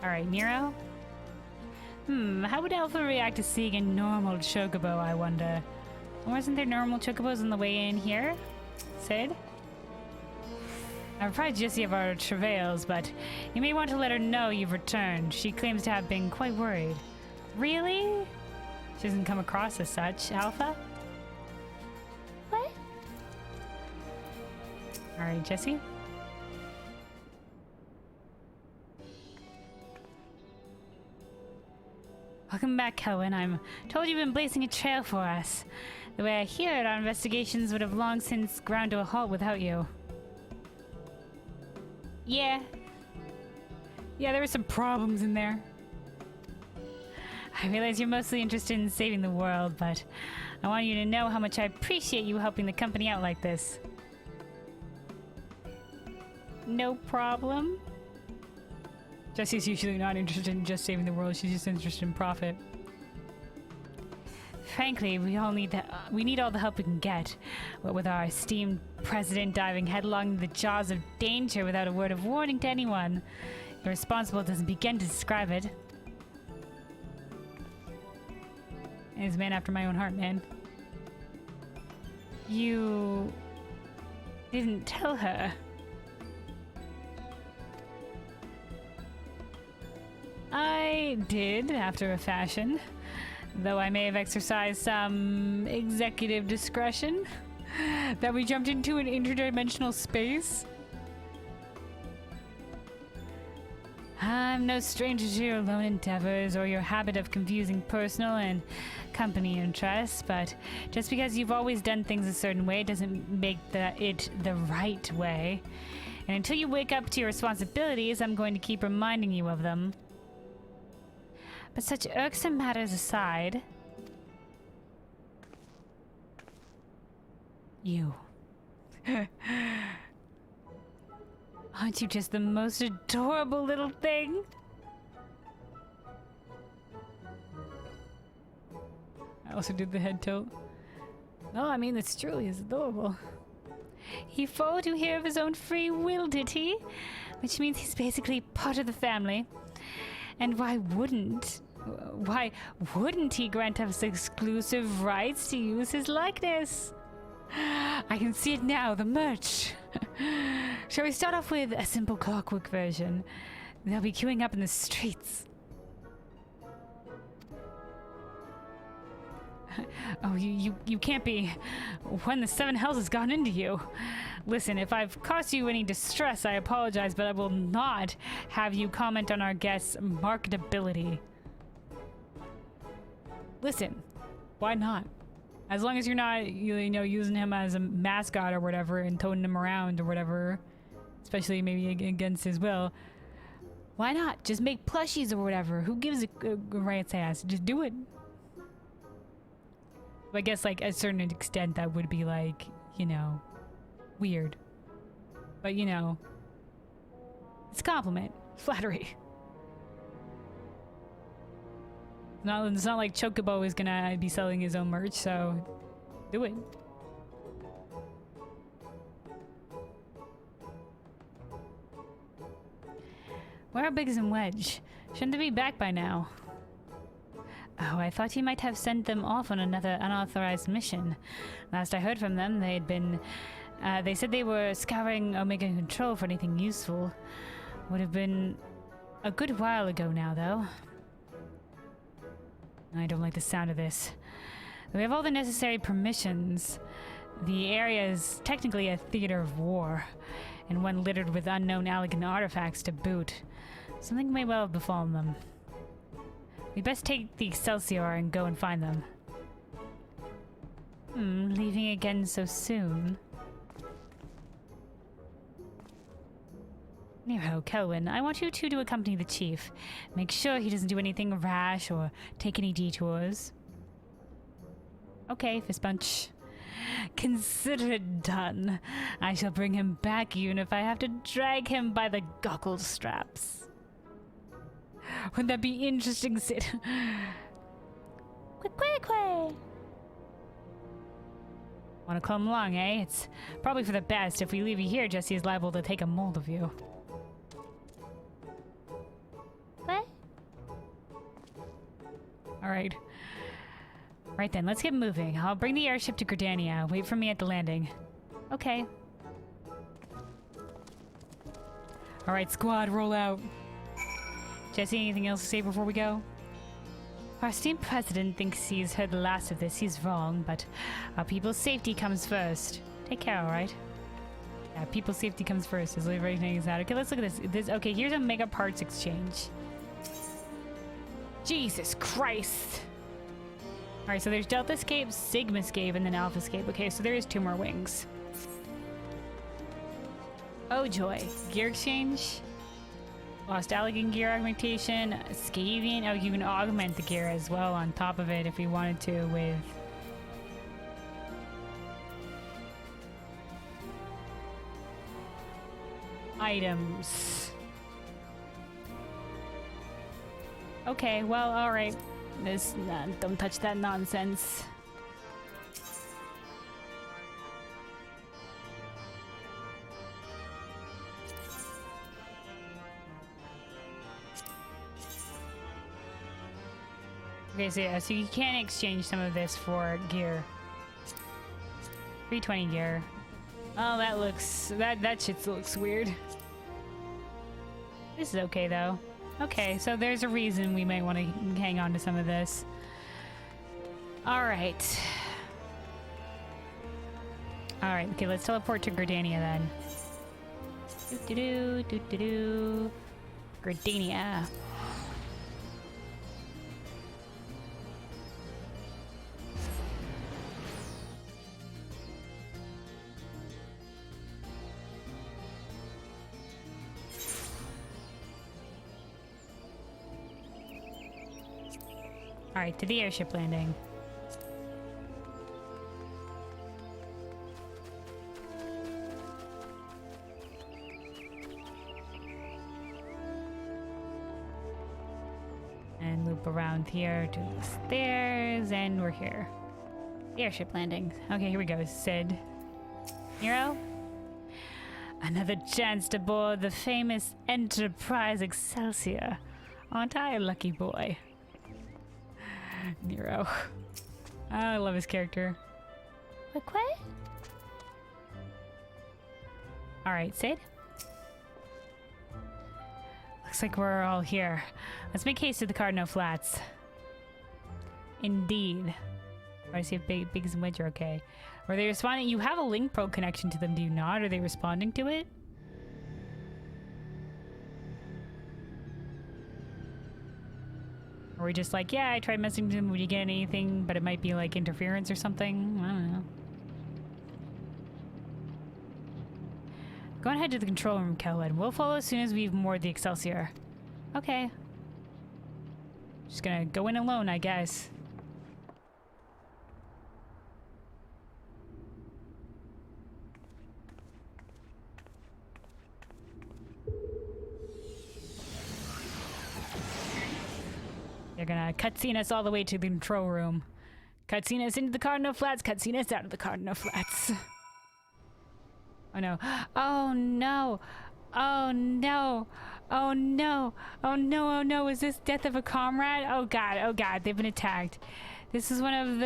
Alright, Nero? How would Alpha react to seeing a normal chocobo, I wonder? Wasn't there normal chocobos on the way in here? Sid? I've apprised Jessie of our travails, but you may want to let her know you've returned. She claims to have been quite worried. Really? She doesn't come across as such, Alpha? What? Alright, Jessie? Welcome back, Cohen. I'm told you've been blazing a trail for us. The way I hear it, our investigations would have long since ground to a halt without you. Yeah. Yeah, there were some problems in there. I realize you're mostly interested in saving the world, but I want you to know how much I appreciate you helping the company out like this. No problem. Jessie's usually not interested in just saving the world, she's just interested in profit. Frankly, we need all the help we can get. What with our esteemed president diving headlong into the jaws of danger without a word of warning to anyone. Irresponsible doesn't begin to describe it. He's a man after my own heart, man. You didn't tell her. I did, after a fashion. Though I may have exercised some executive discretion. That we jumped into an interdimensional space. I'm no stranger to your lone endeavors or your habit of confusing personal and company interests, but just because you've always done things a certain way doesn't make it the right way. And until you wake up to your responsibilities, I'm going to keep reminding you of them. But such irksome matters aside, you. Aren't you just the most adorable little thing? I also did the head tilt. No, I mean, this truly is adorable. He followed you here of his own free will, did he? Which means he's basically part of the family. And why wouldn't he grant us exclusive rights to use his likeness? I can see it now, the merch. Shall we start off with a simple clockwork version? They'll be queuing up in the streets. Oh, you can't be. When the seven hells has gone into you. Listen, if I've caused you any distress, I apologize, but I will not have you comment on our guest's marketability. Listen, why not? As long as you're not, you know, using him as a mascot or whatever and toting him around or whatever, especially maybe against his will, why not? Just make plushies or whatever. Who gives a rat's ass? Just do it. I guess, like, at a certain extent, that would be, like, you know, weird. But, you know, it's a compliment. Flattery. It's not like Chocobo is gonna be selling his own merch, so do it. Where are Biggs and Wedge? Shouldn't they be back by now? Oh, I thought he might have sent them off on another unauthorized mission. Last I heard from them, they said they were scouring Omega Control for anything useful. Would have been a good while ago now, though. I don't like the sound of this. We have all the necessary permissions. The area is technically a theater of war, and one littered with unknown elegant artifacts to boot. Something may well have befallen them. We best take the Excelsior and go and find them. Leaving again so soon. Nero, Kelvin, I want you two to accompany the chief. Make sure he doesn't do anything rash or take any detours. Okay, fist punch. Consider it done. I shall bring him back even if I have to drag him by the goggle straps. Wouldn't that be interesting, Sid? Quick. Want to come along, eh? It's probably for the best. If we leave you here, Jessie is liable to take a mold of you. What? Alright. Right then, let's get moving. I'll bring the airship to Gridania. Wait for me at the landing. Okay. Alright, squad, roll out. Jesse, anything else to say before we go? Our esteemed president thinks he's heard the last of this. He's wrong, but our people's safety comes first. Take care, alright? Yeah, people's safety comes first. Is everything is that? Okay, let's look at this. Okay, here's a mega parts exchange. Jesus Christ! Alright, so there's Delta Scape, Sigma Scape, and then Alpha Scape. Okay, so there is 2 more wings. Oh joy. Gear exchange. Lost Elegant gear augmentation. Scavian. Oh, you can augment the gear as well on top of it if you wanted to with... items. Okay, well, alright. Don't touch that nonsense. Okay, so yeah, so you can exchange some of this for gear. 320 gear. Oh, that looks... that shit looks weird. This is okay, though. Okay, so there's a reason we might want to hang on to some of this. Alright. Alright, okay, let's teleport to Gridania then. Doo-doo-doo, doo-doo-doo. Gridania. Alright, to the airship landing. And loop around here to the stairs, and we're here. The airship landing. Okay, here we go, Sid. Nero? Another chance to board the famous Enterprise Excelsior. Aren't I a lucky boy? Nero. I love his character. What? Alright, Sid? Looks like we're all here. Let's make haste to the Cardinal Flats. Indeed. Try to see if Biggs and Wedge are okay. Are they responding? You have a link pro connection to them, do you not? Are they responding to it? Or are we just like, yeah, I tried messaging them, would you get anything? But it might be like interference or something. I don't know. Go ahead to the control room, Kelwood. We'll follow as soon as we've moored the Excelsior. Okay. Just gonna go in alone, I guess. They're gonna cutscene us all the way to the control room. Cutscene us into the Cardinal Flats, cutscene us out of the Cardinal Flats. Oh no. Oh no. Oh no. Oh no. Oh no. Oh no. Is this death of a comrade? Oh god. Oh god. They've been attacked. This is one of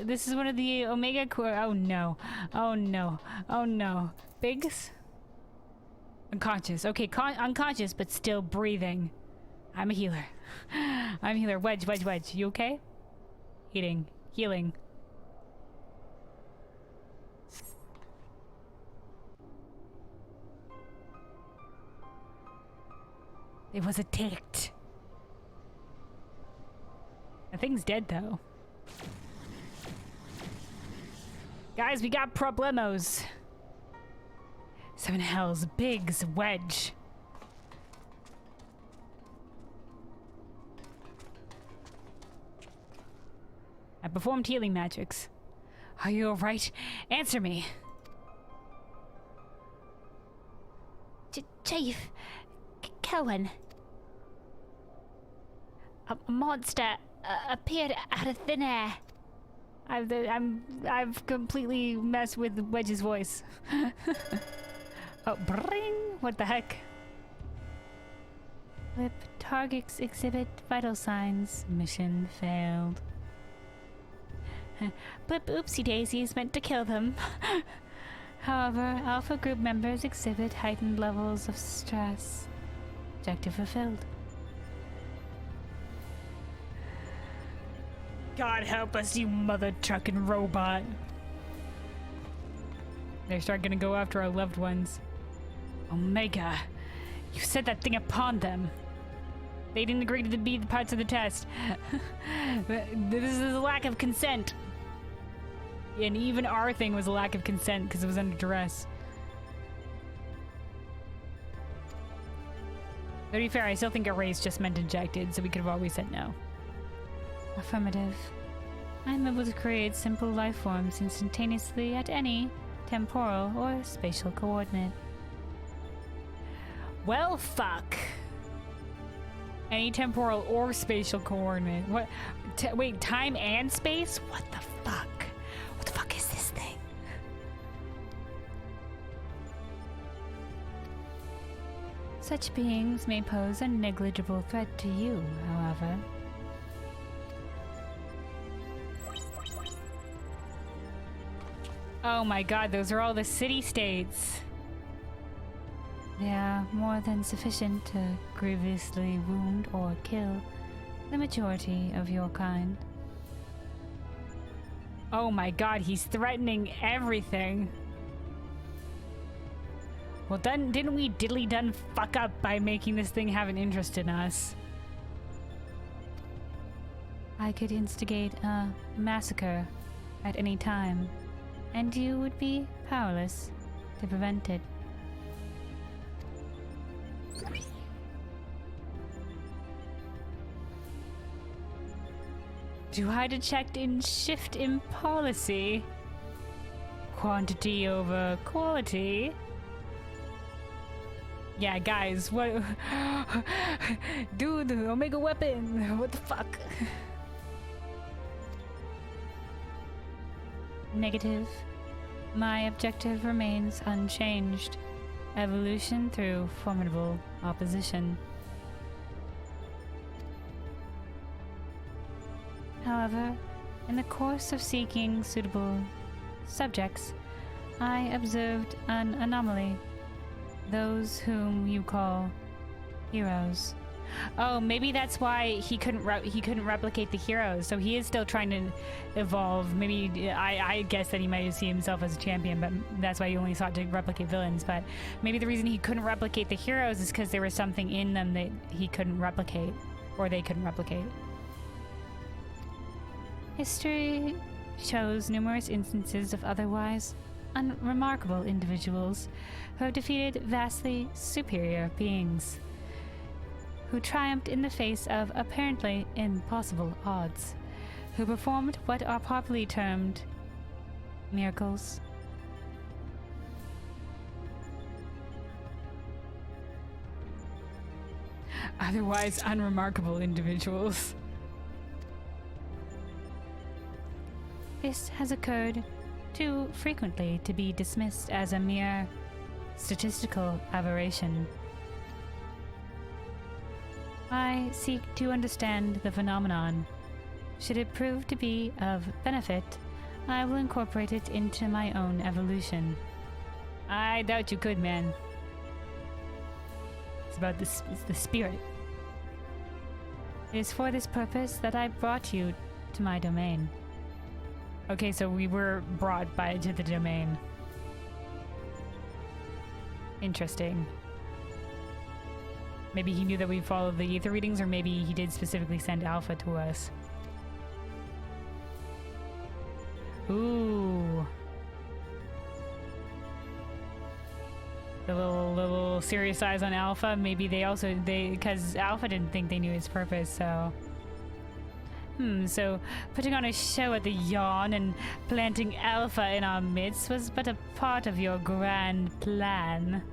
this is one of the Omega core. Oh no. Oh no. Oh no. Biggs? Unconscious. Okay, unconscious, but still breathing. I'm a healer. I'm a healer. Wedge, Wedge, Wedge. You okay? Healing. It was attacked. The thing's dead, though. Guys, we got problemos. 7 hells. Biggs, Wedge. I performed healing magics. Are you alright? Answer me. Chief, Kelwin. A monster appeared out of thin air. I've completely messed with Wedge's voice. Oh, bring! What the heck? Blip, targets exhibit vital signs. Mission failed. Blip, oopsie daisies, meant to kill them. However, Alpha group members exhibit heightened levels of stress. Objective fulfilled. God help us, you mother trucking robot. They start gonna go after our loved ones. Omega, you set that thing upon them. They didn't agree to be the parts of the test. This is a lack of consent. And even our thing was a lack of consent because it was under duress. To be fair, I still think erase just meant injected, so we could have always said no. Affirmative. I am able to create simple life forms instantaneously at any temporal or spatial coordinate. Well, fuck. Any temporal or spatial coordinate. What? Wait, time and space? What the fuck? What the fuck is this thing? Such beings may pose a negligible threat to you, however. Oh my god, those are all the city-states. They are more than sufficient to grievously wound or kill the majority of your kind. Oh my god, he's threatening everything. Well, didn't we diddly-done fuck up by making this thing have an interest in us? I could instigate a massacre at any time, and you would be powerless to prevent it. Do I detect in shift in policy? Quantity over quality? Yeah, guys, what? Dude, Omega weapon! What the fuck? Negative. My objective remains unchanged. Evolution through formidable opposition. However, in the course of seeking suitable subjects, I observed an anomaly. Those whom you call heroes. Oh, maybe that's why he couldn't replicate the heroes. So he is still trying to evolve. Maybe I guess that he might see himself as a champion, but that's why he only sought to replicate villains. But maybe the reason he couldn't replicate the heroes is because there was something in them that he couldn't replicate, or they couldn't replicate. History shows numerous instances of otherwise unremarkable individuals who have defeated vastly superior beings, who triumphed in the face of apparently impossible odds, who performed what are popularly termed miracles. Otherwise unremarkable individuals. This has occurred too frequently to be dismissed as a mere statistical aberration. I seek to understand the phenomenon. Should it prove to be of benefit, I will incorporate it into my own evolution. I doubt you could, man. It's about it's the spirit. It is for this purpose that I brought you to my domain. Okay, so we were brought to the domain. Interesting. Maybe he knew that we followed the ether readings, or maybe he did specifically send Alpha to us. Ooh. The little serious eyes on Alpha. Maybe because Alpha didn't think they knew his purpose, so... so putting on a show at the Yawn and planting Alpha in our midst was but a part of your grand plan.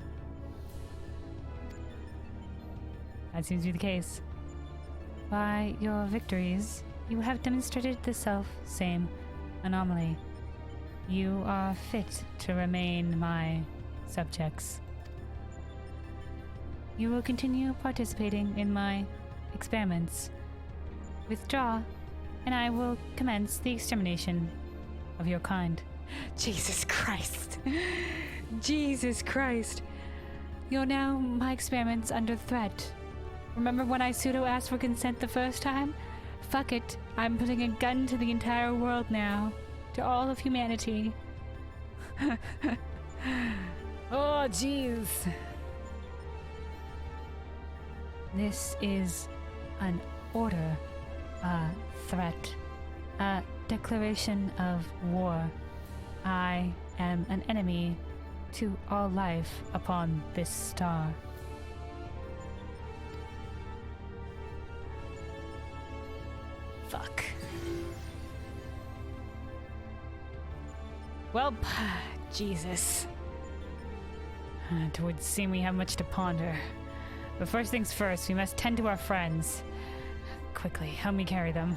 That seems to be the case. By your victories, you have demonstrated the self-same anomaly. You are fit to remain my subjects. you will continue participating in my experiments. Withdraw, and I will commence the extermination of your kind. Jesus Christ. Jesus Christ. You're now my experiments under threat. Remember when I pseudo-asked for consent the first time? Fuck it. I'm putting a gun to the entire world now. To all of humanity. Oh, jeez. This is an order, a threat, a declaration of war. I am an enemy to all life upon this star. Fuck. Well, Jesus. It would seem we have much to ponder. But first things first, we must tend to our friends. Quickly, help me carry them.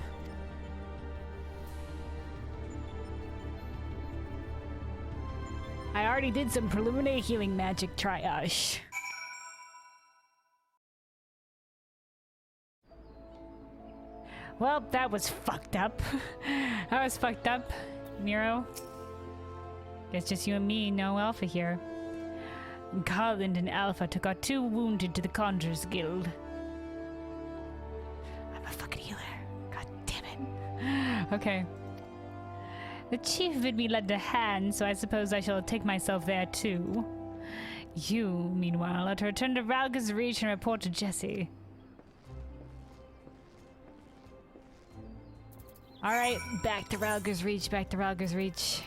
I already did some preliminary healing magic triage. Well, that was fucked up. That was fucked up, Miro. Guess just you and me, no Alpha here. Garland and Alpha took our 2 wounded to the Conjurers Guild. I'm a fucking healer. God damn it. Okay. The chief bid me lend a hand, so I suppose I shall take myself there too. You, meanwhile, are to return to Rhaglr's Reach and report to Jesse. Alright, back to Rhaglr's Reach, back to Rhaglr's Reach.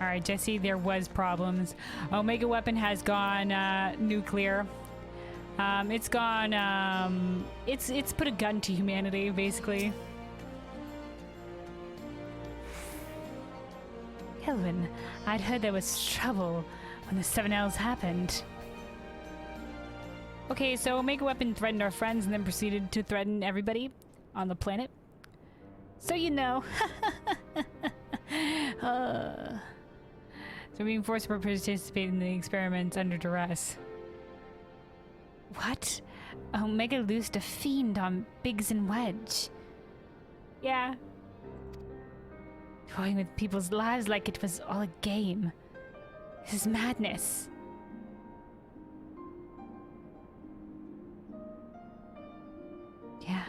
Alright, Jesse, there was problems. Omega weapon has gone nuclear. It's gone, it's put a gun to humanity, basically. Helvin, I'd heard there was trouble when the 7Ls happened. Okay, so Omega weapon threatened our friends and then proceeded to threaten everybody on the planet. So you know. So being forced to participate in the experiments under duress. What? Omega loosed a fiend on Biggs and Wedge. Yeah. Toying with people's lives like it was all a game. This is madness. Yeah.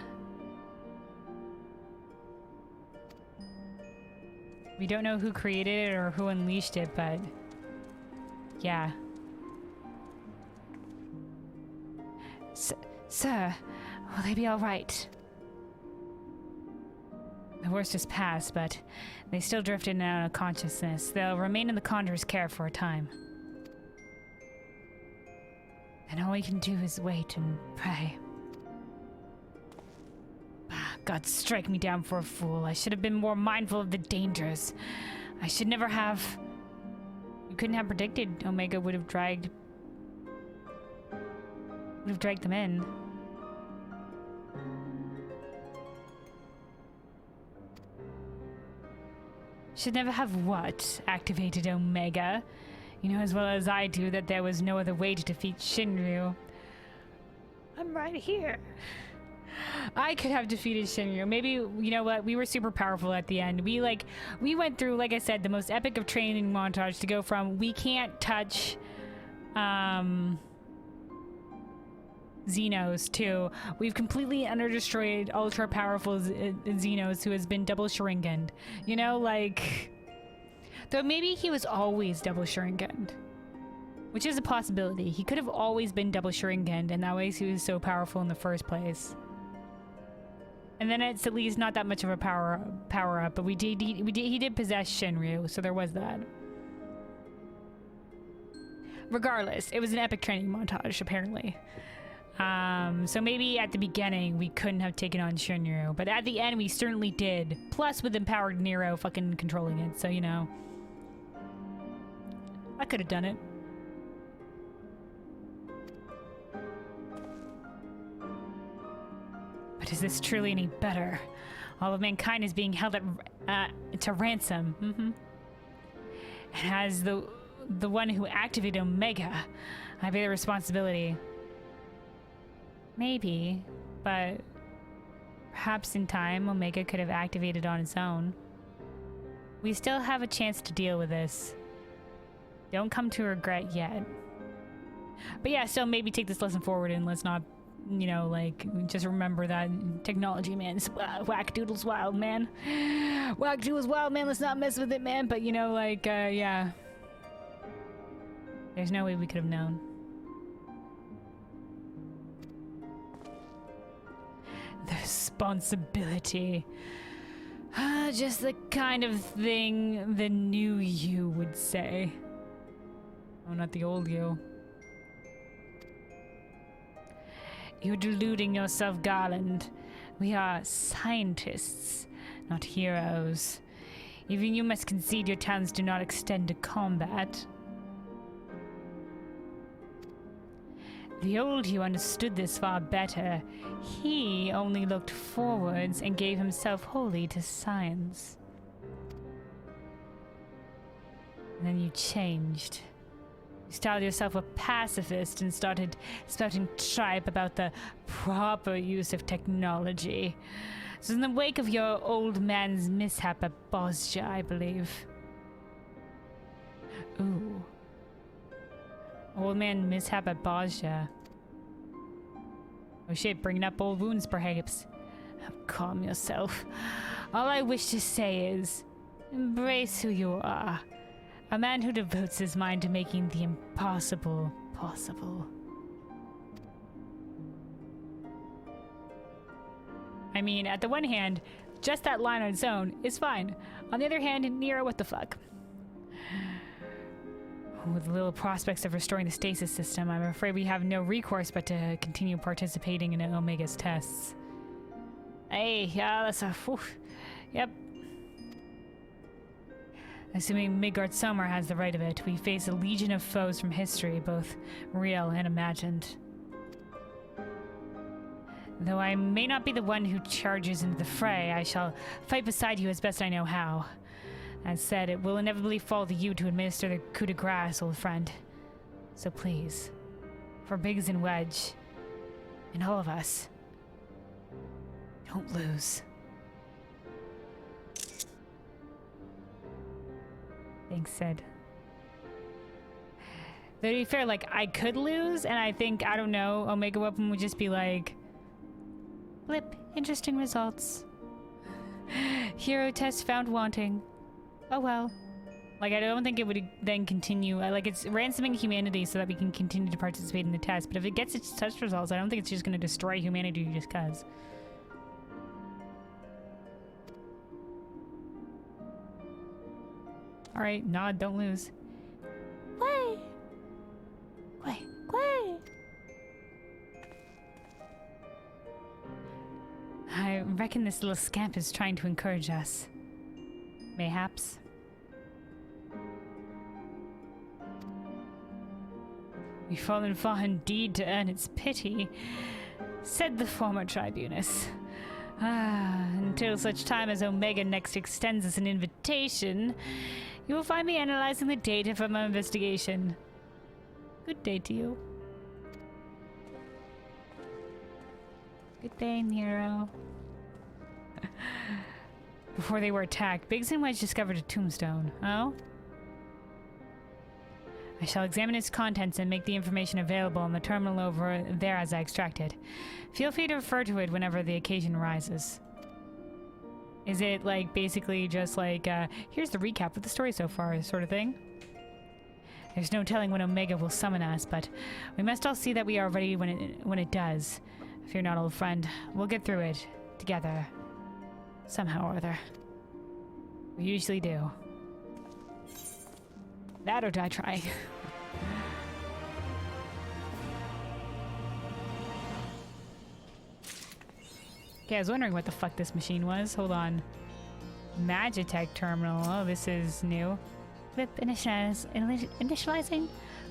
We don't know who created it or who unleashed it, but yeah. Sir, will they be all right? The worst is past, but they still drifted in and out of consciousness. They'll remain in the Conjurer's care for a time. And all we can do is wait and pray. God, strike me down for a fool. I should have been more mindful of the dangers. I should never have... You couldn't have predicted Omega would have dragged them in. Should never have what? Activated Omega? You know as well as I do that there was no other way to defeat Shinryu. I'm right here. I could have defeated Shinryu. Maybe, you know what, we were super powerful at the end. We went through, like I said, the most epic of training montage to go from we can't touch Xenos to we've completely under-destroyed ultra-powerful Xenos who has been double Sharinganed. You know, like... Though maybe he was always double Sharinganed. Which is a possibility. He could have always been double Sharinganed, and that way he was so powerful in the first place. And then it's at least not that much of a power up, but he did possess Shinryu, so there was that. Regardless, it was an epic training montage, apparently. So maybe at the beginning we couldn't have taken on Shinryu, but at the end we certainly did. Plus with empowered Nero fucking controlling it, so you know. I could have done it. But is this truly any better? All of mankind is being held at, to ransom. And as the one who activated Omega, I bear the responsibility. Maybe, but perhaps in time Omega could have activated on its own. We still have a chance to deal with this. Don't come to regret yet. But yeah, still maybe take this lesson forward and let's not, you know, like, just remember that technology, man. It's whack-doodle's wild, man. Whack-doodle's wild, man. Let's not mess with it, man. But, you know, like, yeah. There's no way we could have known. The responsibility. Just the kind of thing the new you would say. Oh, not the old you. You're deluding yourself, Garland. We are scientists, not heroes. Even you must concede your talents do not extend to combat. The old you understood this far better. He only looked forwards and gave himself wholly to science. And then you changed. You styled yourself a pacifist and started spouting tripe about the proper use of technology. So in the wake of your old man's mishap at Bosja, I believe. Ooh. Old man mishap at Bosja. Oh shit, bringing up old wounds perhaps. Calm yourself. All I wish to say is, embrace who you are. A man who devotes his mind to making the impossible possible. I mean, at the one hand, just that line on its own is fine. On the other hand, Nero, what the fuck? With little prospects of restoring the stasis system, I'm afraid we have no recourse but to continue participating in Omega's tests. Hey, yeah, that's a... Whew. Yep. Assuming Midgard Sommer has the right of it, we face a legion of foes from history, both real and imagined. Though I may not be the one who charges into the fray, I shall fight beside you as best I know how. As said, it will inevitably fall to you to administer the coup de grace, old friend. So please, for Biggs and Wedge, and all of us, don't lose. Thanks, Sid. Though to be fair, like, I could lose, and I think, I don't know, Omega Weapon would just be like, blip, interesting results. Hero test found wanting. Oh well. Like, I don't think it would then continue. Like, it's ransoming humanity so that we can continue to participate in the test, but if it gets its test results, I don't think it's just going to destroy humanity just cuz. Alright, nod, don't lose. Way! Way! Way! I reckon this little scamp is trying to encourage us. Mayhaps. We've fallen far indeed to earn its pity, said the former tribunus. Until such time as Omega next extends us an invitation, you will find me analyzing the data from our investigation. Good day to you. Good day, Nero. Before they were attacked, Biggs and Wedge discovered a tombstone. Oh? I shall examine its contents and make the information available on the terminal over there as I extract it. Feel free to refer to it whenever the occasion arises. Is it, like, basically just like, here's the recap of the story so far, sort of thing? There's no telling when Omega will summon us, but we must all see that we are ready when it does. Fear not, old friend. We'll get through it. Together. Somehow or other. We usually do. That or die trying. Okay, I was wondering what the fuck this machine was. Hold on. Magitech terminal. Oh, this is new. Whip initializing.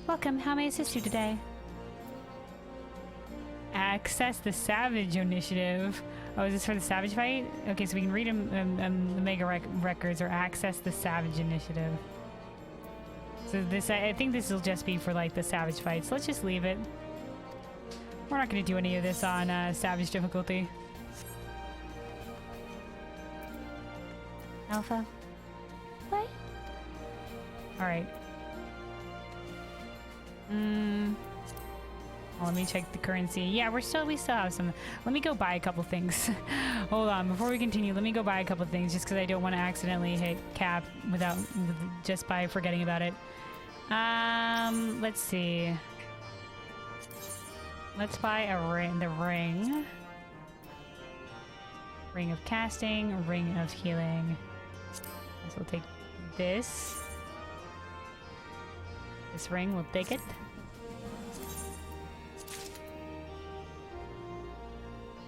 Welcome. How may I assist you today? Access the Savage Initiative. Oh, is this for the Savage fight? Okay, so we can read Omega records or access the Savage Initiative. So this, I think this will just be for like the Savage fights. Let's just leave it. We're not going to do any of this on Savage difficulty. Alpha. What? Alright. Well, let me check the currency. Yeah, we still have some. Let me go buy a couple things. Hold on, before we continue, let me go buy a couple things just because I don't want to accidentally hit cap just by forgetting about it. Let's see. Let's buy a ring. The ring. Ring of casting. Ring of healing. So we'll take this. This ring, we'll take it.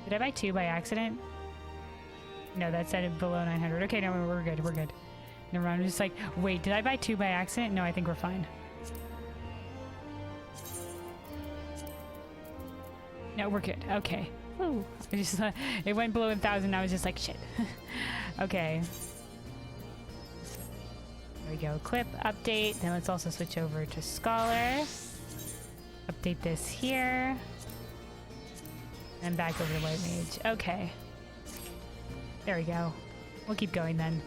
Did I buy 2 by accident? No, that said it below 900. Okay, no, we're good. We're good. Never mind. I'm just like, wait, did I buy 2 by accident? No, I think we're fine. No, we're good. Okay. Woo. I just, it went below 1,000. I was just like, shit. Okay. There we go. Equip, update. Then let's also switch over to Scholar. Update this here. And back over to White Mage. Okay. There we go. We'll keep going then.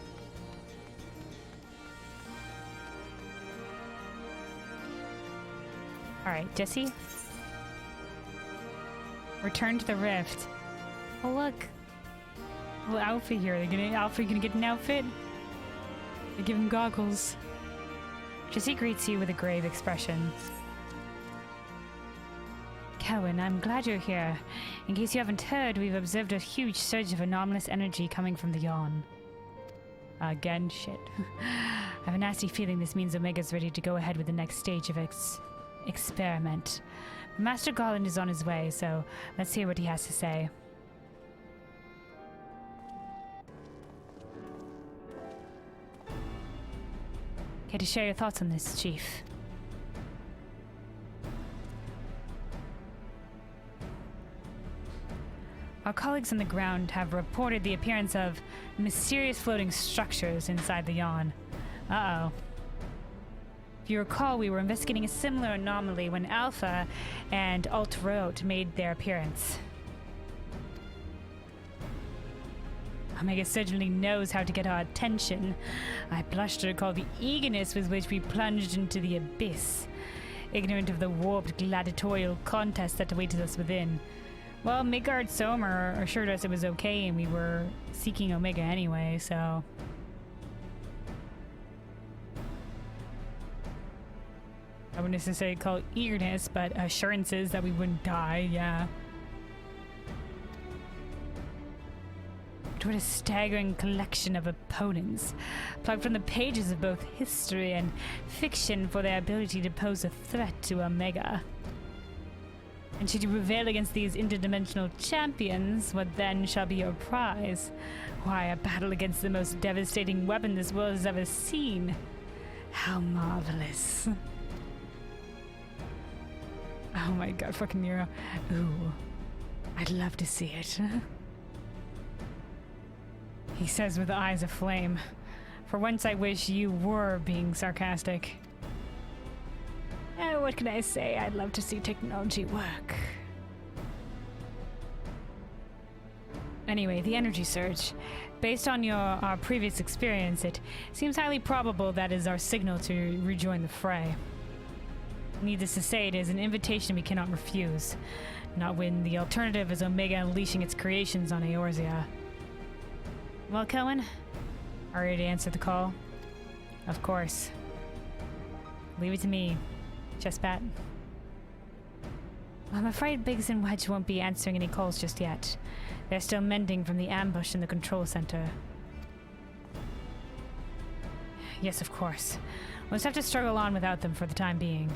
Alright, Jesse. Return to the Rift. Oh look. Little outfit here. Alfred gonna get an outfit? They give him goggles. Jesse greets you with a grave expression. Cohen, I'm glad you're here. In case you haven't heard, we've observed a huge surge of anomalous energy coming from the yawn. Again, shit. I have a nasty feeling this means Omega's ready to go ahead with the next stage of experiment. Master Garland is on his way, so let's hear what he has to say. Care to share your thoughts on this, Chief? Our colleagues on the ground have reported the appearance of mysterious floating structures inside the yawn. Uh-oh. If you recall, we were investigating a similar anomaly when Alpha and Alt-Rote made their appearance. Omega certainly knows how to get our attention. I blush to recall the eagerness with which we plunged into the abyss, ignorant of the warped gladiatorial contest that awaited us within. Well, Midgard Somer assured us it was okay and we were seeking Omega anyway, so... I wouldn't necessarily call it eagerness, but assurances that we wouldn't die, yeah. But what a staggering collection of opponents, plucked from the pages of both history and fiction for their ability to pose a threat to Omega. And should you prevail against these interdimensional champions, what then shall be your prize? Why, a battle against the most devastating weapon this world has ever seen. How marvelous. Oh my god, fucking Nero. Ooh, I'd love to see it. He says with eyes aflame. For once I wish you were being sarcastic. What can I say? I'd love to see technology work. Anyway, the energy surge. Based on our previous experience, it seems highly probable that is our signal to rejoin the fray. Needless to say, it is an invitation we cannot refuse. Not when the alternative is Omega unleashing its creations on Eorzea. Well, Cohen? Are you ready to answer the call? Of course. Leave it to me. Chestbat. I'm afraid Biggs and Wedge won't be answering any calls just yet. They're still mending from the ambush in the control center. Yes, of course. We'll just have to struggle on without them for the time being.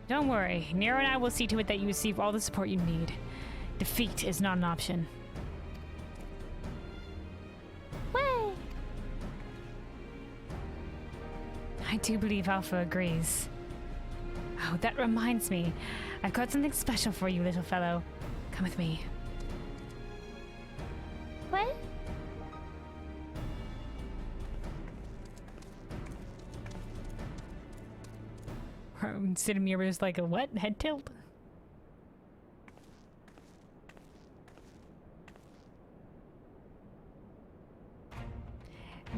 Don't worry. Nero and I will see to it that you receive all the support you need. Defeat is not an option. Way! I do believe Alpha agrees. Oh, that reminds me. I've got something special for you, little fellow. Come with me. What? Sidamir was like a what? Head tilt?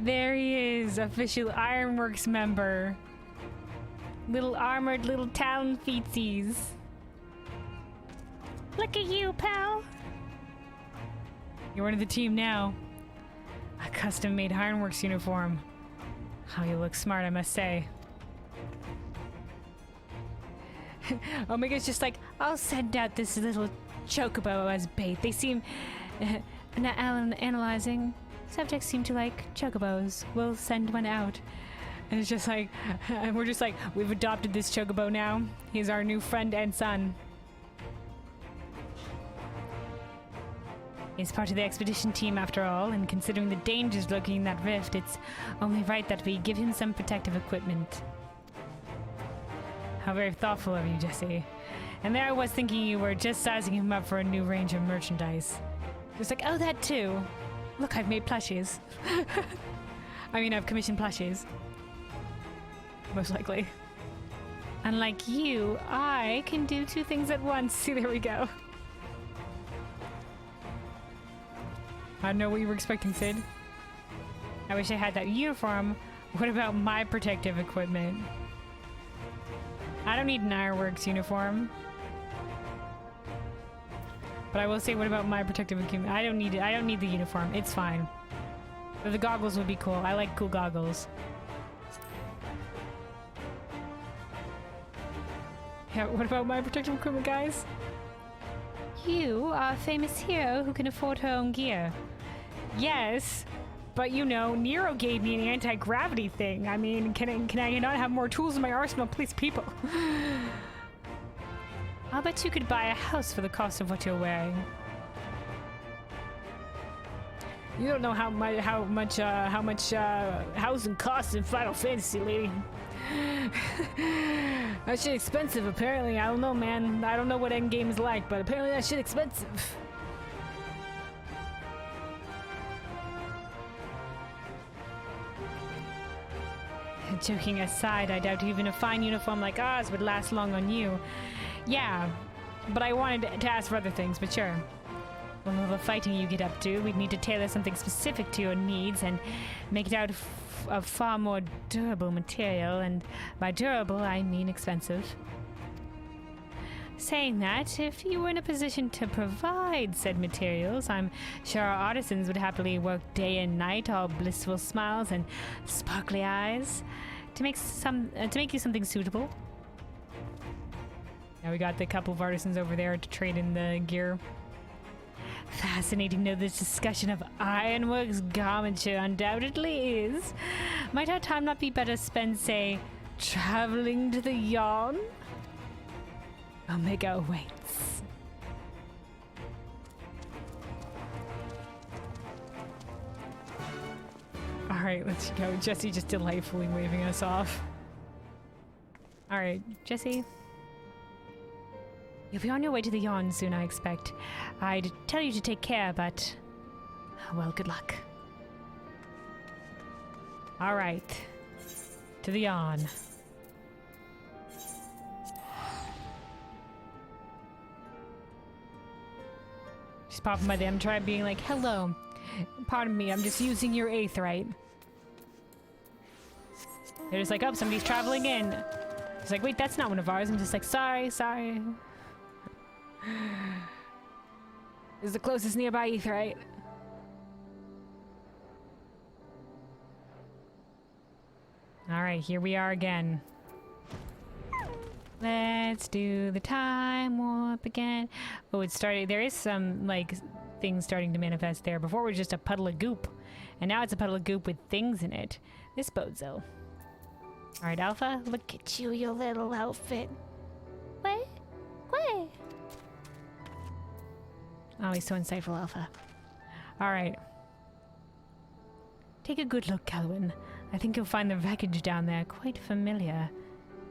There he is, official Ironworks member. Little armored little town feetsies. Look at you, pal! You're one of the team now. A custom-made Ironworks uniform. How you look smart, I must say. Omega's just like, I'll send out this little chocobo as bait. They seem... analyzing. Subjects seem to like chocobos. We'll send one out. And it's just like... and we're just like, we've adopted this chocobo now. He's our new friend and son. He's part of the expedition team after all, and considering the dangers lurking in that rift, it's only right that we give him some protective equipment. How very thoughtful of you, Jesse. And there I was thinking you were just sizing him up for a new range of merchandise. Just like, oh, that too. Look, I've made plushies. I mean, I've commissioned plushies. Most likely. Unlike you, I can do two things at once. See, there we go. I don't know what you were expecting, Sid. I wish I had that uniform. What about my protective equipment? I don't need an Ironworks uniform. But I will say, what about my protective equipment? I don't need it. I don't need the uniform. It's fine. But the goggles would be cool. I like cool goggles. Yeah, what about my protective equipment, guys? You are a famous hero who can afford her own gear. Yes, but you know, Nero gave me an anti-gravity thing. I mean, can I not have more tools in my arsenal, please, people? I'll bet you could buy a house for the cost of what you're wearing. You don't know how much housing costs in Final Fantasy, lady. That shit expensive, apparently. I don't know, man. I don't know what Endgame is like, but apparently that shit expensive. Joking aside, I doubt even a fine uniform like ours would last long on you. Yeah, but I wanted to ask for other things, but sure. With all the fighting you get up to, we'd need to tailor something specific to your needs and make it out of far more durable material, and by durable, I mean expensive. Saying that, if you were in a position to provide said materials, I'm sure our artisans would happily work day and night, all blissful smiles and sparkly eyes, to make you something suitable. Now we got the couple of artisans over there to trade in the gear. Fascinating to know this discussion of Ironworks garmenture undoubtedly is. Might our time not be better spent, say, traveling to the Yawn? Omega awaits. Alright, let's go. Jesse just delightfully waving us off. Alright, Jesse. You'll be on your way to the Yawn soon, I expect. I'd tell you to take care, but... well, good luck. Alright. To the Yawn. Just popping by them, try being like, hello. Pardon me, I'm just using your aetheryte. They're just like, oh, somebody's traveling in. It's like, wait, that's not one of ours. I'm just like, sorry. This is the closest nearby aetheryte. Alright, here we are again. Let's do the time warp again. Oh, it started. There is some, like, things starting to manifest there. Before it was just a puddle of goop. And now it's a puddle of goop with things in it. This bodes ill. Alright, Alpha, look at you, your little outfit. What? What? Oh, he's so insightful, Alpha. Alright. Take a good look, Calvin. I think you'll find the wreckage down there quite familiar.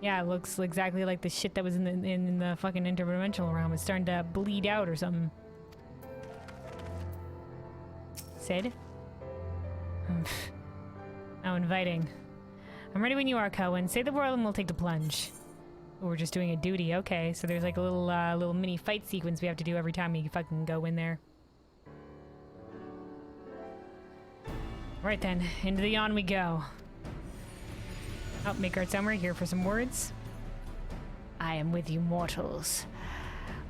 Yeah, it looks exactly like the shit that was in the fucking interdimensional realm. It's starting to bleed out or something. Sid? How inviting. I'm ready when you are, Cohen. Say the word and we'll take the plunge. Oh, we're just doing a duty. Okay, so there's like a little mini fight sequence we have to do every time we fucking go in there. Right then, into the yawn we go. Oh, make art somewhere here for some words. I am with you, mortals.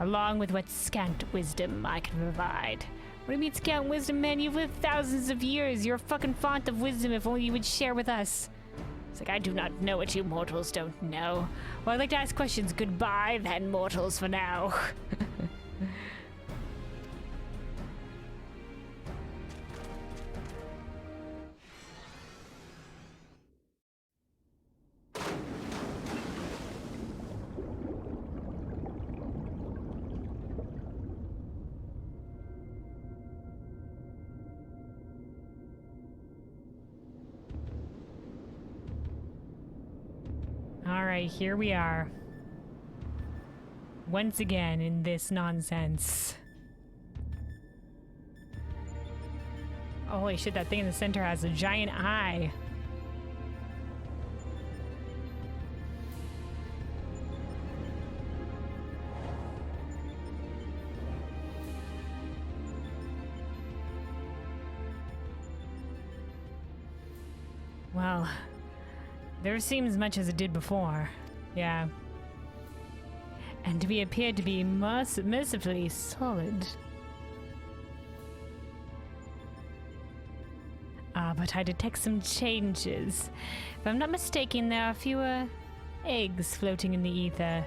Along with what scant wisdom I can provide. What do you mean scant wisdom, man? You've lived thousands of years. You're a fucking font of wisdom if only you would share with us. It's like, I do not know what you mortals don't know. Well, I'd like to ask questions. Goodbye, then, mortals, for now. Alright, here we are. Once again in this nonsense. Oh, holy shit, that thing in the center has a giant eye. Well, there seems much as it did before. Yeah. And to be appeared to be mercifully solid. Ah, but I detect some changes. If I'm not mistaken, there are fewer eggs floating in the ether.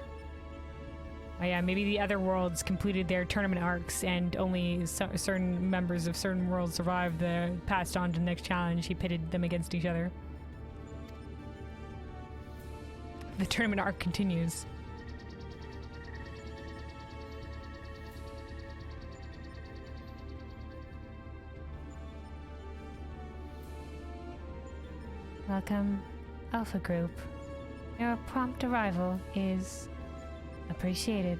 Oh yeah, maybe the other worlds completed their tournament arcs and only certain members of certain worlds survived, passed on to the next challenge. He pitted them against each other. The tournament arc continues. Welcome, Alpha Group. Your prompt arrival is appreciated.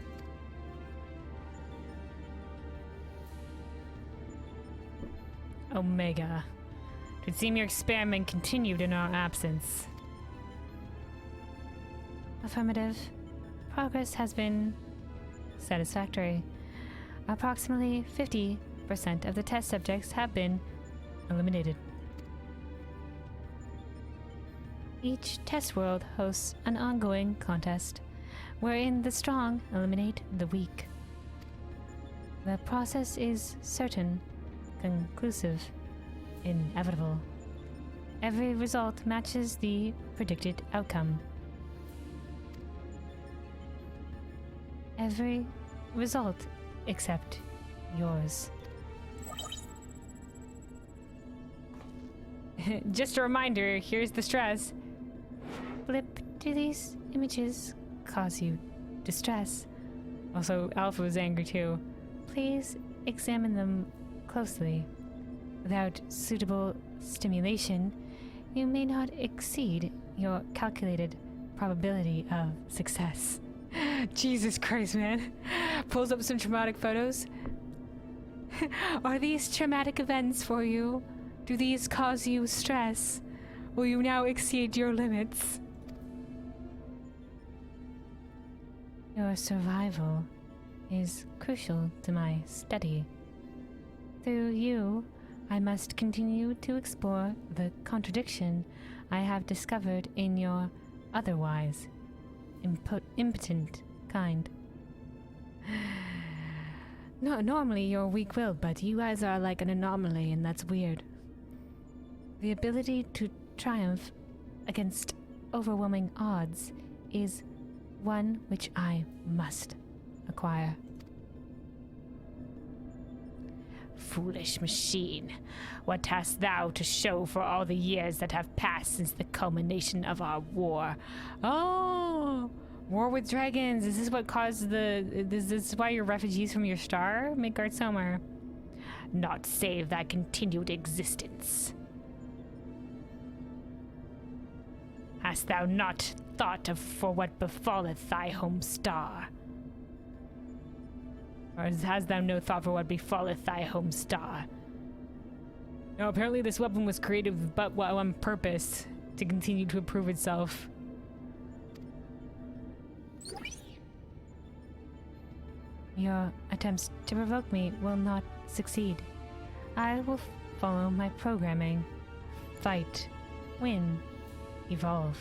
Omega. It would seem your experiment continued in our absence. Affirmative. Progress has been satisfactory. Approximately 50% of the test subjects have been eliminated. Each test world hosts an ongoing contest, wherein the strong eliminate the weak. The process is certain, conclusive, inevitable. Every result matches the predicted outcome. Every result except yours. Just a reminder, here's the stress. Blip, do these images cause you distress? Also, Alpha was angry too. Please examine them closely. Without suitable stimulation, you may not exceed your calculated probability of success. Jesus Christ, man. Pulls up some traumatic photos. Are these traumatic events for you? Do these cause you stress? Will you now exceed your limits? Your survival is crucial to my study. Through you, I must continue to explore the contradiction I have discovered in your otherwise impotent kind. No, normally you're weak-willed, but you guys are like an anomaly, and that's weird. The ability to triumph against overwhelming odds is one which I must acquire. Foolish machine, what hast thou to show for all the years that have passed since the culmination of our war? Oh, War with dragons. Is this what caused the... Is this why you're refugees from your star? Midgard Sommer. Not save thy continued existence. Hast thou not thought of for what befalleth thy home star? Or hast thou no thought for what befalleth thy home star? No, apparently this weapon was created but on purpose, to continue to improve itself. Your attempts to provoke me will not succeed. I will follow my programming. Fight. Win. Evolve.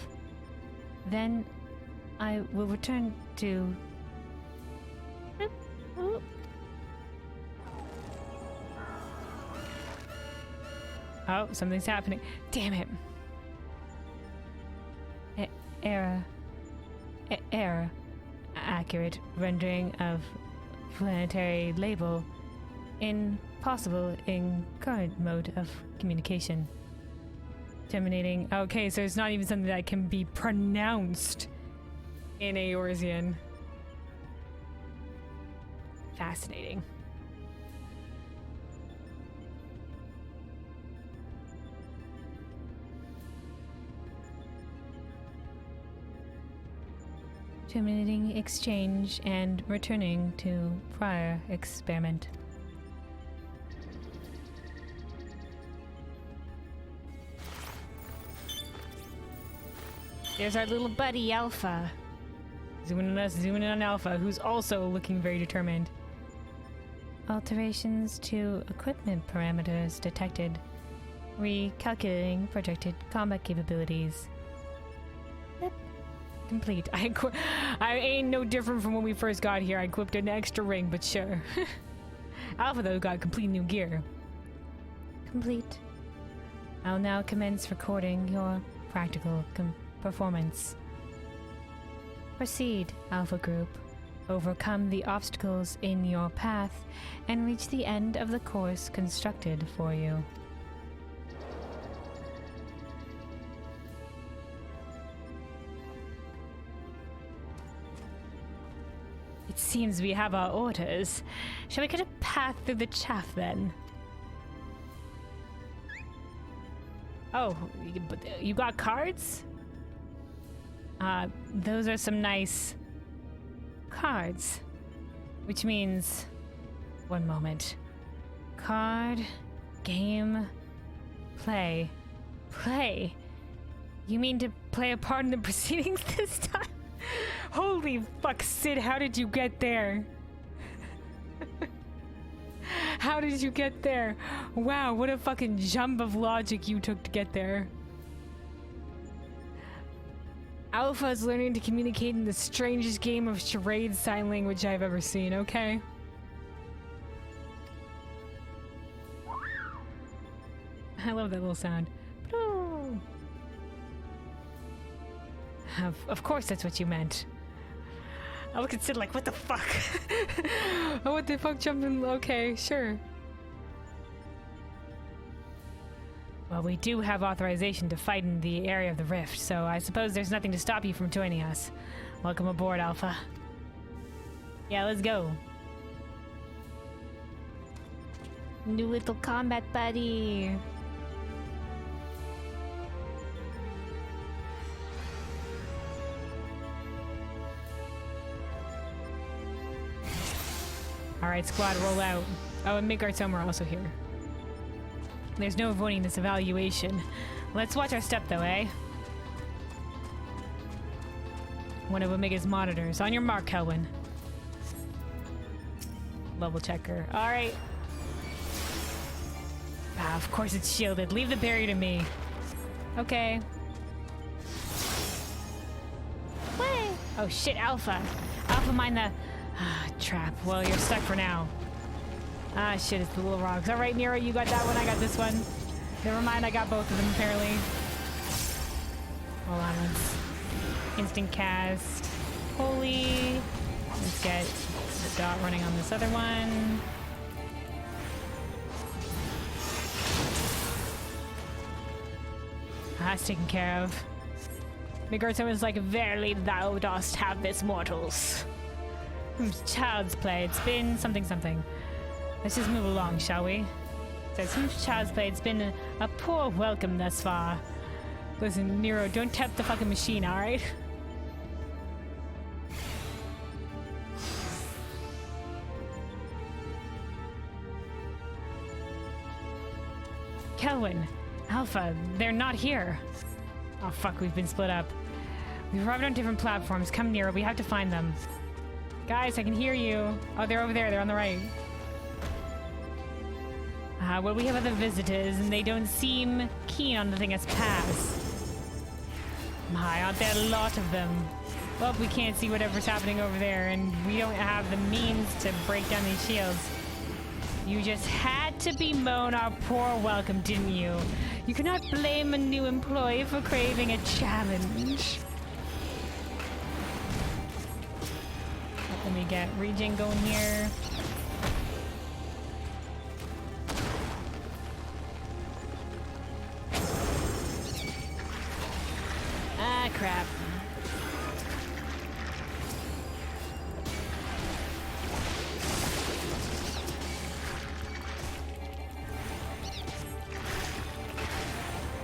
Then I will return to... Oh, something's happening. Damn it. Error. Accurate rendering of planetary label. Impossible in current mode of communication. Terminating. Okay, so it's not even something that can be pronounced in Eorzean. Fascinating. Terminating exchange and returning to prior experiment. There's our little buddy, Alpha. Zooming in on Alpha, who's also looking very determined. Alterations to equipment parameters detected. Recalculating projected combat capabilities. Yep. Complete. I ain't no different from when we first got here. I equipped an extra ring, but sure. Alpha, though, got complete new gear. Complete. I'll now commence recording your practical performance. Proceed, Alpha Group. Overcome the obstacles in your path and reach the end of the course constructed for you. It seems we have our orders. Shall we cut a path through the chaff then? Oh, you got cards? Those are some nice cards. Which means... One moment. Card, game, play. Play? You mean to play a part in the proceedings this time? Holy fuck, Sid, how did you get there? How did you get there? Wow, what a fucking jump of logic you took to get there. Alpha is learning to communicate in the strangest game of charade sign language I've ever seen, okay? I love that little sound. Of course that's what you meant. I look at Sid like, what the fuck? Oh, what the fuck, jumping? Okay, sure. Well, we do have authorization to fight in the area of the rift, so I suppose there's nothing to stop you from joining us. Welcome aboard, Alpha. Yeah, let's go. New little combat buddy. Alright, squad, roll out. Oh, and Midgard Sommer also here. There's no avoiding this evaluation. Let's watch our step, though, eh? One of Omega's monitors. On your mark, Kelwin. Level checker. Alright. Ah, of course it's shielded. Leave the barrier to me. Okay. Way! Oh shit, Alpha. Alpha, mind the... trap. Well, you're stuck for now. Ah, shit, it's the little rocks. Alright, Nero, you got that one, I got this one. Never mind, I got both of them, apparently. Hold on, let's... Instant cast. Holy. Let's get the dot running on this other one. That's taken care of. Migurso is like, verily thou dost have this, mortals. Child's play. It's been something something. Let's just move along, shall we? Says, whose child's play? It's been a poor welcome thus far. Listen, Nero, don't tap the fucking machine, alright? Kelwyn, Alpha, they're not here. Oh fuck, we've been split up. We've arrived on different platforms. Come nearer, we have to find them. Guys, I can hear you. Oh, they're over there, they're on the right. Well, we have other visitors, and they don't seem keen on letting us pass. My, aren't there a lot of them? Well, we can't see whatever's happening over there, and we don't have the means to break down these shields. You just had to bemoan our poor welcome, didn't you? You cannot blame a new employee for craving a challenge. Let me get regen going here. Ah, crap.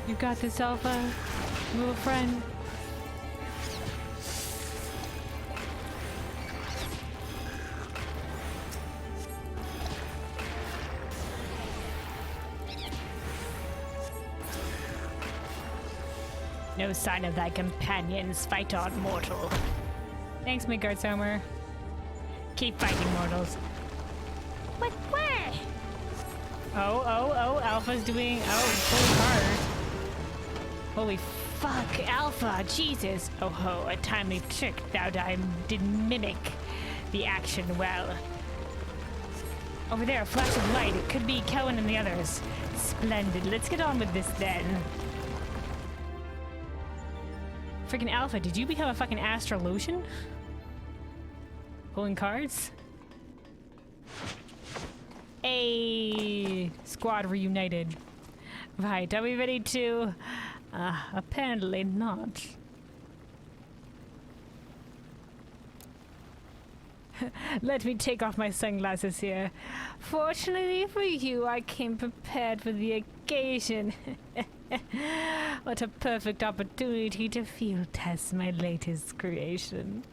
You got this, Alpha, little friend. No sign of thy companions. Fight on, mortal. Thanks, Midgardsormr. Keep fighting, mortals. What? Where? Oh, Alpha's doing... Oh, holy hard. Holy fuck, Alpha, Jesus. Oh ho, a timely trick thou did mimic the action well. Over there, a flash of light. It could be Kelwyn and the others. Splendid. Let's get on with this then. Freaking Alpha, did you become a fucking Astrolution? Pulling cards? Hey, squad reunited. Right, are we ready to... apparently not. Let me take off my sunglasses here. Fortunately for you, I came prepared for the occasion. What a perfect opportunity to field test my latest creation.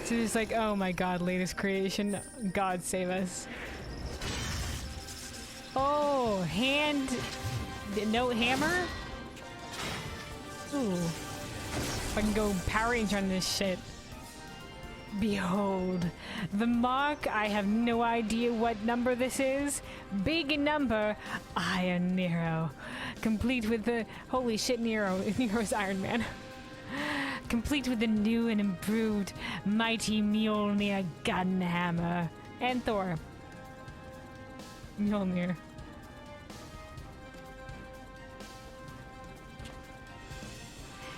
So it's like, oh my god, latest creation. God save us. Oh, hand... No hammer? Ooh. If I can go Power Ranger on this shit. Behold, the mark. I have no idea what number this is. Big number. Iron Nero. Complete with the... Holy shit, Nero. Nero's Iron Man. Complete with the new and improved mighty Mjolnir gun hammer. And Thor. Mjolnir.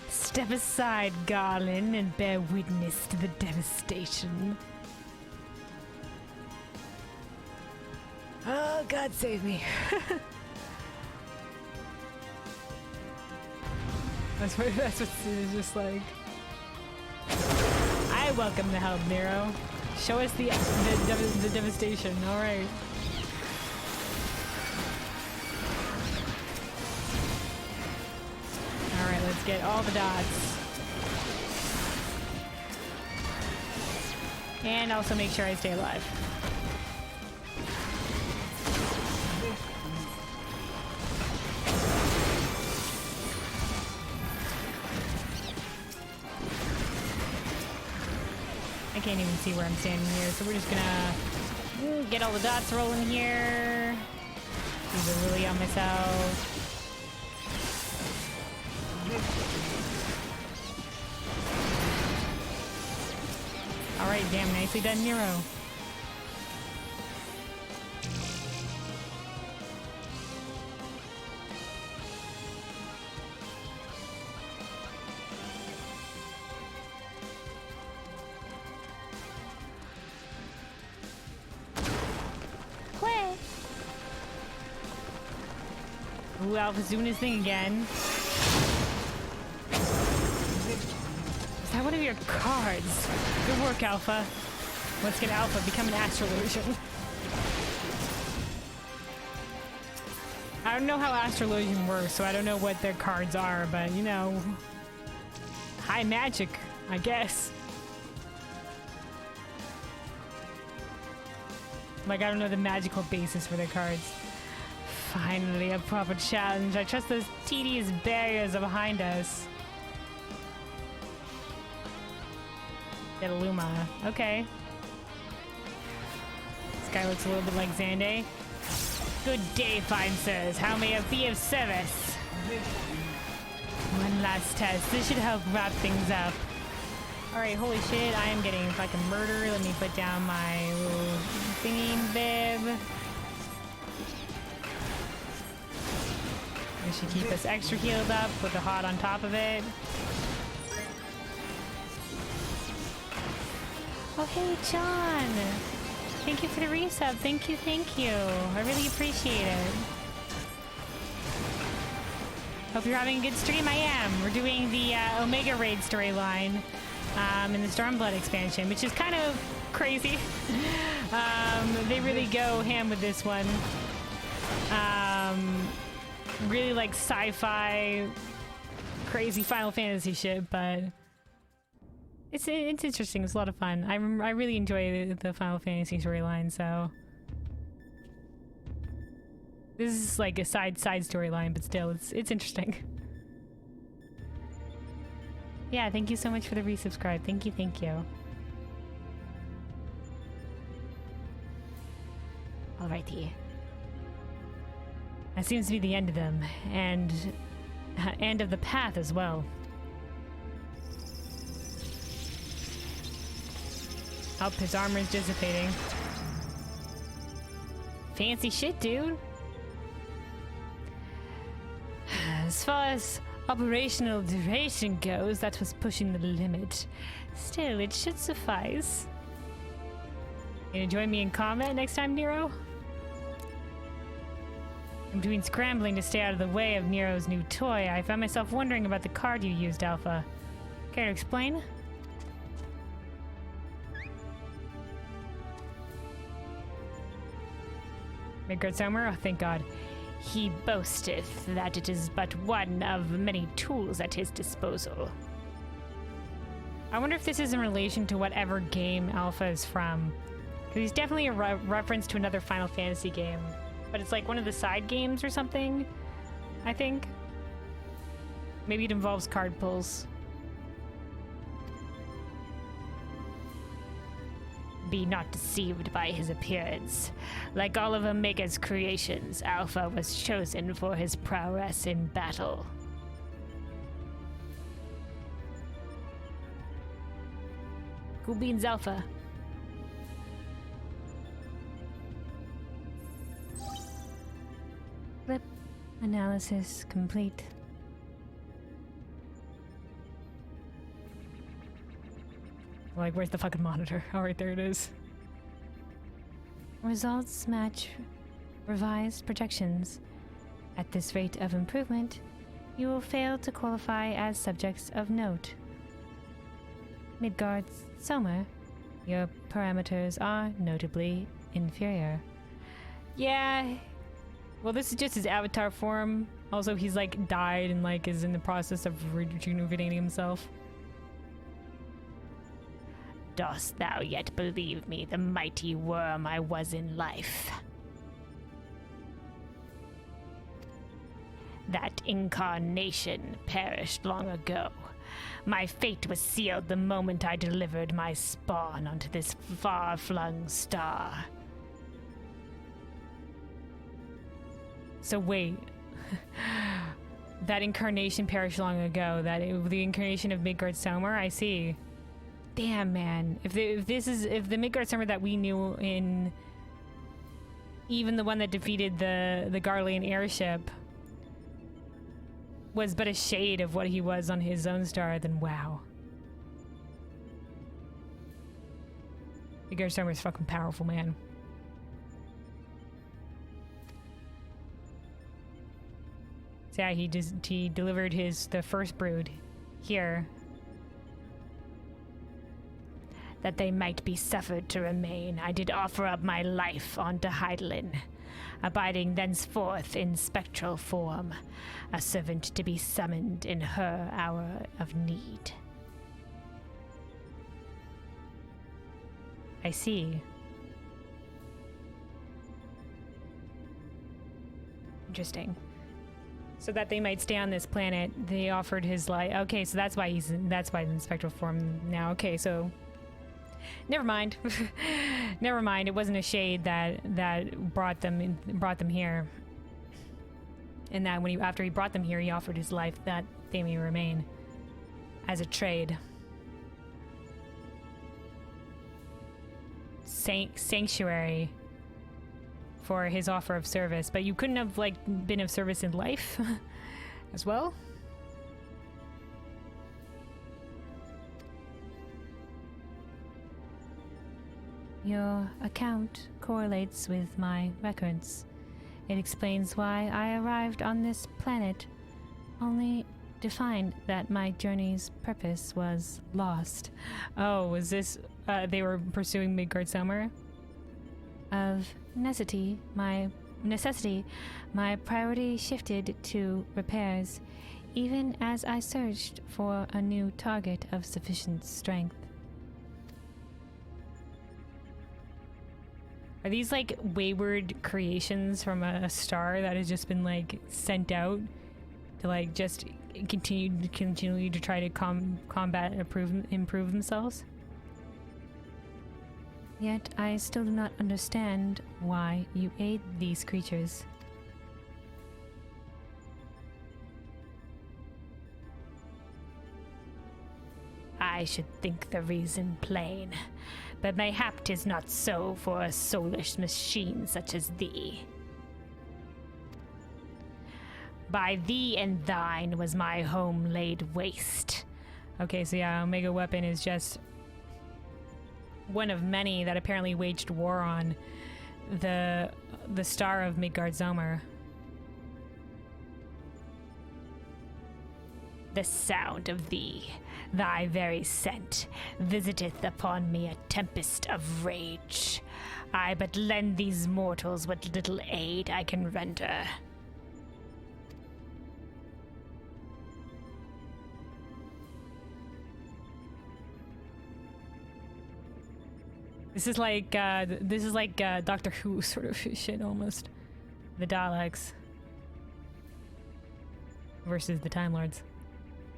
Step aside, Garland, and bear witness to the devastation. Oh, God save me. That's what it's just like. I welcome the help, Nero. Show us the devastation. All right. All right, let's get all the dots. And also make sure I stay alive. I can't even see where I'm standing here, so we're just gonna get all the dots rolling here. Use a Lily on myself. Alright, damn, nicely done, Nero. Ooh, Alpha's doing his thing again. Is that one of your cards? Good work, Alpha. Let's get Alpha, become an Astrolosian. I don't know how Astrolosian works, so I don't know what their cards are, but you know, high magic, I guess. Like, I don't know the magical basis for their cards. Finally, a proper challenge. I trust those tedious barriers are behind us. Get a Luma. Okay. This guy looks a little bit like Xande. Good day, fine sirs. How may I be of service? One last test. This should help wrap things up. Alright, holy shit, I am getting fucking murdered. Let me put down my little thingy bib. We should keep us extra healed up with the hot on top of it. Oh, hey, John! Thank you for the resub. Thank you, thank you. I really appreciate it. Hope you're having a good stream. I am. We're doing the Omega Raid storyline in the Stormblood expansion, which is kind of crazy. They really go ham with this one. Really like sci-fi, crazy Final Fantasy shit, but it's interesting. It's a lot of fun. I really enjoy the Final Fantasy storyline, so this is like a side storyline, but still, it's interesting. Yeah, thank you so much for the resubscribe. Thank you, thank you. Alrighty. That seems to be the end of them, and end of the path as well. Oh, his armor is dissipating. Fancy shit, dude. As far as operational duration goes, that was pushing the limit. Still, it should suffice. You gonna join me in combat next time, Nero? I'm doing scrambling to stay out of the way of Nero's new toy. I found myself wondering about the card you used, Alpha. Care to explain? Midgard Somer? Oh, thank God. He boasteth that it is but one of many tools at his disposal. I wonder if this is in relation to whatever game Alpha is from. Because he's definitely a reference to another Final Fantasy game. But it's like one of the side games or something, I think. Maybe it involves card pulls. Be not deceived by his appearance. Like all of Omega's creations, Alpha was chosen for his prowess in battle. Cool beans, Alpha. Clip analysis complete. Like, where's the fucking monitor? Oh, right there it is. Results match revised projections. At this rate of improvement, you will fail to qualify as subjects of note. Midgard Somer, your parameters are notably inferior. Yeah. Well, this is just his avatar form. Also, he's like died and like is in the process of rejuvenating himself. Dost thou yet believe me, the mighty worm I was in life? That incarnation perished long ago. My fate was sealed the moment I delivered my spawn onto this far-flung star. So wait. That incarnation perished long ago. The incarnation of Midgard Somer, I see. Damn, man. If the Midgard Somer that we knew in even the one that defeated the Garlean airship was but a shade of what he was on his own star, then wow. Midgard Somer is fucking powerful, man. . So yeah, he delivered the first brood here, that they might be suffered to remain. I did offer up my life unto Hydaelyn, abiding thenceforth in spectral form, a servant to be summoned in her hour of need. I see. Interesting. So that they might stay on this planet, they offered his life. Okay, so that's why he's in spectral form now. Okay, so never mind. Never mind. It wasn't a shade that brought them here. And that after he brought them here, he offered his life that they may remain as a trade. Sanctuary for his offer of service, but you couldn't have been of service in life as well? Your account correlates with my records. It explains why I arrived on this planet, only to find that my journey's purpose was lost. Oh, was this they were pursuing Midgard-Summer? Of necessity, my priority shifted to repairs, even as I searched for a new target of sufficient strength. Are these wayward creations from a star that has just been sent out to just continually to try to combat and improve themselves? Yet I still do not understand why you aid these creatures. I should think the reason plain, but mayhap 'tis not so for a soulless machine such as thee. By thee and thine was my home laid waste. Okay, so yeah, Omega Weapon is just one of many that apparently waged war on the star of Midgard-Zomer. The sound of thee, thy very scent, visiteth upon me a tempest of rage. I but lend these mortals what little aid I can render. This is like Doctor Who sort of shit almost. The Daleks versus the Time Lords.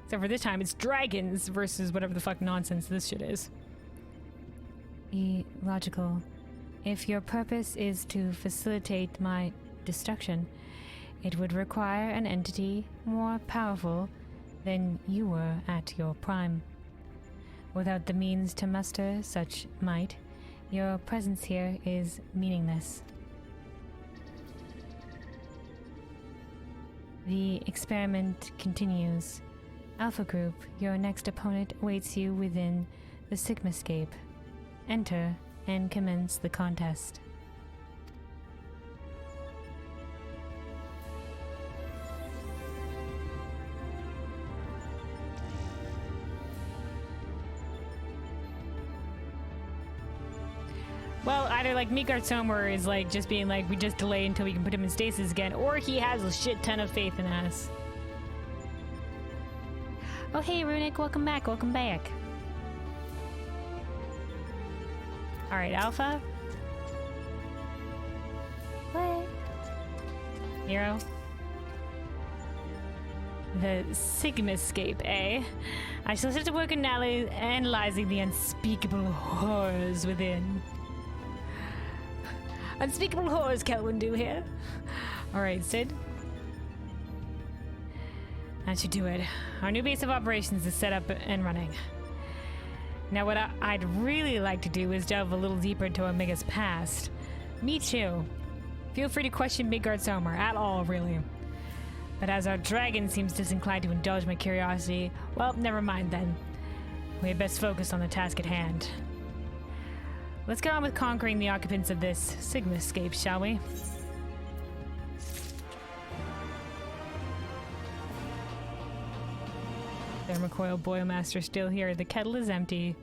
Except for this time, it's dragons versus whatever the fuck nonsense this shit is. Illogical. If your purpose is to facilitate my destruction, it would require an entity more powerful than you were at your prime. Without the means to muster such might, your presence here is meaningless. The experiment continues. Alpha Group, your next opponent awaits you within the Sigmascape. Enter and commence the contest. Well, either Midgard-Zomer is just being we just delay until we can put him in stasis again, or he has a shit ton of faith in us. Oh hey Runic, welcome back, welcome back. Alright, Alpha. What? Nero. The Sigmascape, eh? I shall set to work analyzing the unspeakable horrors within. Unspeakable horrors, Kelwindu here. Alright, Sid. That should do it. Our new base of operations is set up and running. Now what I'd really like to do is delve a little deeper into Omega's past. Me too. Feel free to question Midgard-Zomer at all, really. But as our dragon seems disinclined to indulge my curiosity, well, never mind then. We had best focus on the task at hand. Let's get on with conquering the occupants of this Sigmascape, shall we? Thermocoil Boilmaster still here. The kettle is empty.